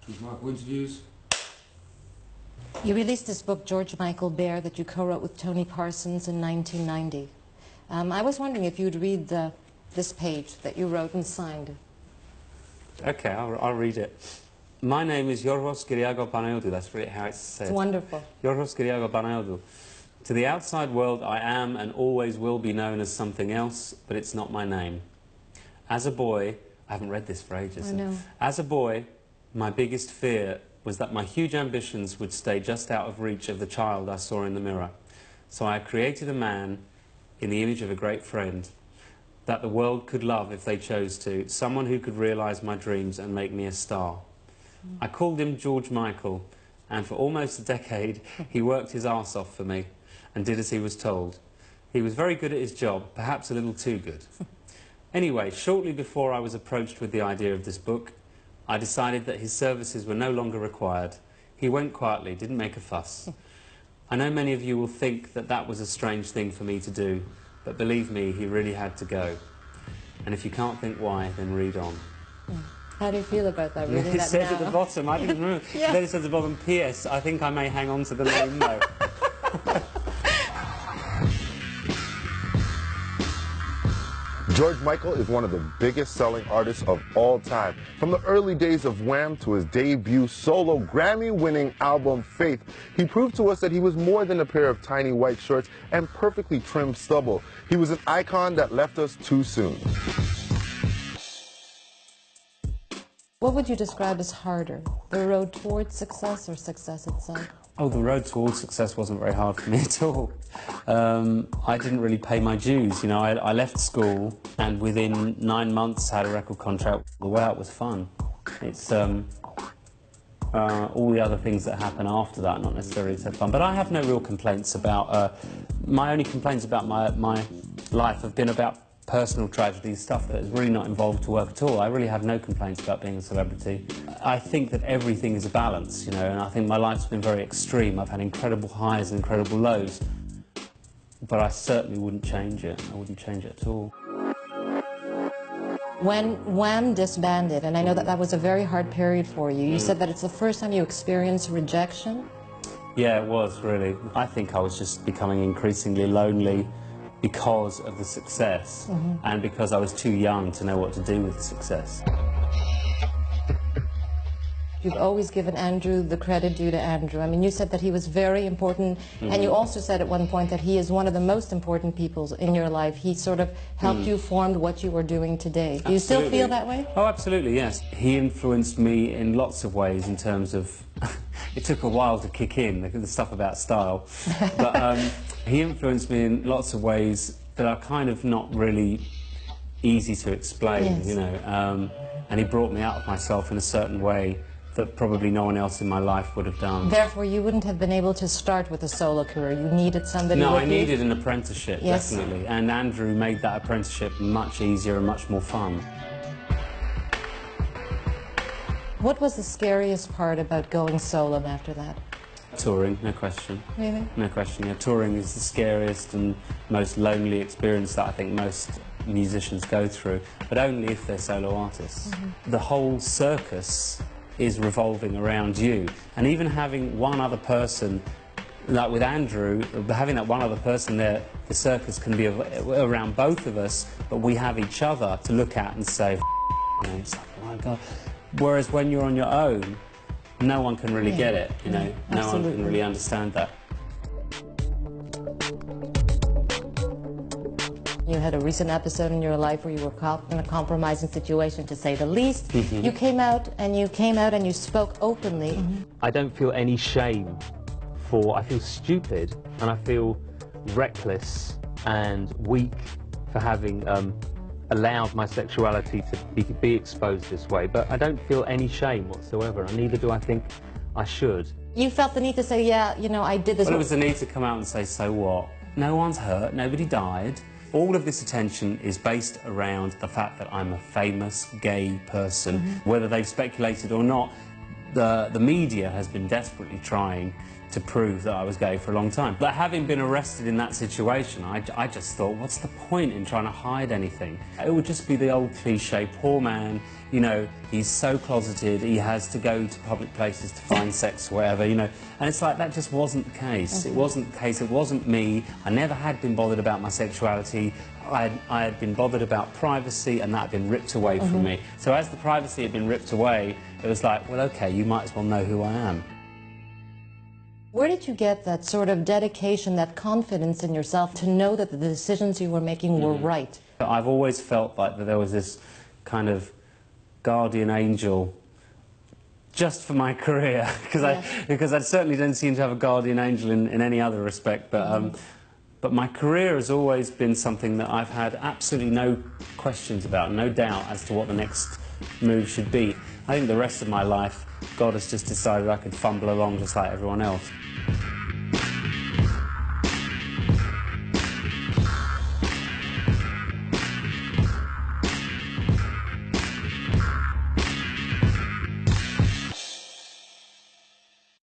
George Michael interviews. You released this book, George Michael Bare, that you co-wrote with Tony Parsons in 1990. I was wondering if you'd read this page that you wrote and signed. Okay, I'll read it. My name is Yorgos Kyriakou Panayotou. That's really how it's said. It's wonderful. Yorgos Kyriakou Panayotou. To the outside world, I am and always will be known as something else, but it's not my name. As a boy, I haven't read this for ages. I know. As a boy, my biggest fear was that my huge ambitions would stay just out of reach of the child I saw in the mirror. So I created a man in the image of a great friend that the world could love if they chose to, someone who could realise my dreams and make me a star. I called him George Michael, and for almost a decade he worked his arse off for me and did as he was told. He was very good at his job, perhaps a little too good. Anyway, shortly before I was approached with the idea of this book, I decided that his services were no longer required. He went quietly, didn't make a fuss. I know many of you will think that that was a strange thing for me to do, but believe me, he really had to go. And if you can't think why, then read on. How do you feel about that, reading It that says now? at the bottom, I didn't remember. Yeah. Then it says at the bottom, P.S. I think I may hang on to the name though. George Michael is one of the biggest selling artists of all time. From the early days of Wham to his debut solo Grammy-winning album Faith, he proved to us that he was more than a pair of tiny white shorts and perfectly trimmed stubble. He was an icon that left us too soon. What would you describe as harder, the road towards success or success itself? Oh, the road towards success wasn't very hard for me at all. I didn't really pay my dues. You know, I left school and within 9 months had a record contract. The way out was fun. It's all the other things that happen after that, not necessarily so fun. But I have no real complaints about, my only complaints about my life have been about personal tragedy, stuff that is really not involved to work at all. I really have no complaints about being a celebrity. I think that everything is a balance, you know, and I think my life's been very extreme. I've had incredible highs and incredible lows, but I certainly wouldn't change it. I wouldn't change it at all. When Wham disbanded, and I know that that was a very hard period for you, you said that it's the first time you experienced rejection? Yeah, it was, really. I think I was just becoming increasingly lonely because of the success and because I was too young to know what to do with the success. You've always given Andrew the credit due to Andrew. I mean, you said that he was very important, and you also said at one point that he is one of the most important people in your life. He sort of helped you form what you are doing today. Do you still feel that way? Oh, absolutely, yes. He influenced me in lots of ways in terms of... it took a while to kick in, the stuff about style. But he influenced me in lots of ways that are kind of not really easy to explain, you know. And he brought me out of myself in a certain way that probably no one else in my life would have done. Therefore, you wouldn't have been able to start with a solo career. You needed somebody No, with I you. needed an apprenticeship, definitely. And Andrew made that apprenticeship much easier and much more fun. What was the scariest part about going solo after that? Touring, no question. Really? No question, yeah. Touring is the scariest and most lonely experience that I think most musicians go through, but only if they're solo artists. The whole circus is revolving around you, and even having one other person, like with Andrew, having that one other person there, the circus can be around both of us, but we have each other to look at and say, you know, it's like, oh my God. Whereas when you're on your own, no one can really get it, you know, no one can really understand that. You had a recent episode in your life where you were in a compromising situation, to say the least. You came out and you spoke openly. I don't feel any shame I feel stupid and I feel reckless and weak for having allowed my sexuality to be exposed this way, but I don't feel any shame whatsoever, and neither do I think I should. You felt the need to say, yeah, you know, I did this. Well, it was the need to come out and say, so what? No one's hurt, nobody died. All of this attention is based around the fact that I'm a famous gay person. Whether they've speculated or not, the media has been desperately trying to prove that I was gay for a long time. But having been arrested in that situation, I just thought, what's the point in trying to hide anything? It would just be the old cliche, poor man, you know, he's so closeted, he has to go to public places to find sex or whatever, you know. And it's like, that just wasn't the case. It wasn't the case, it wasn't me. I never had been bothered about my sexuality. I had been bothered about privacy, and that had been ripped away from me. So as the privacy had been ripped away, it was like, well, okay, you might as well know who I am. Where did you get that sort of dedication, that confidence in yourself to know that the decisions you were making were right? I've always felt like that there was this kind of guardian angel just for my career, because I certainly don't seem to have a guardian angel in any other respect, but my career has always been something that I've had absolutely no questions about, no doubt as to what the next move should be. I think the rest of my life, God has just decided I could fumble along just like everyone else.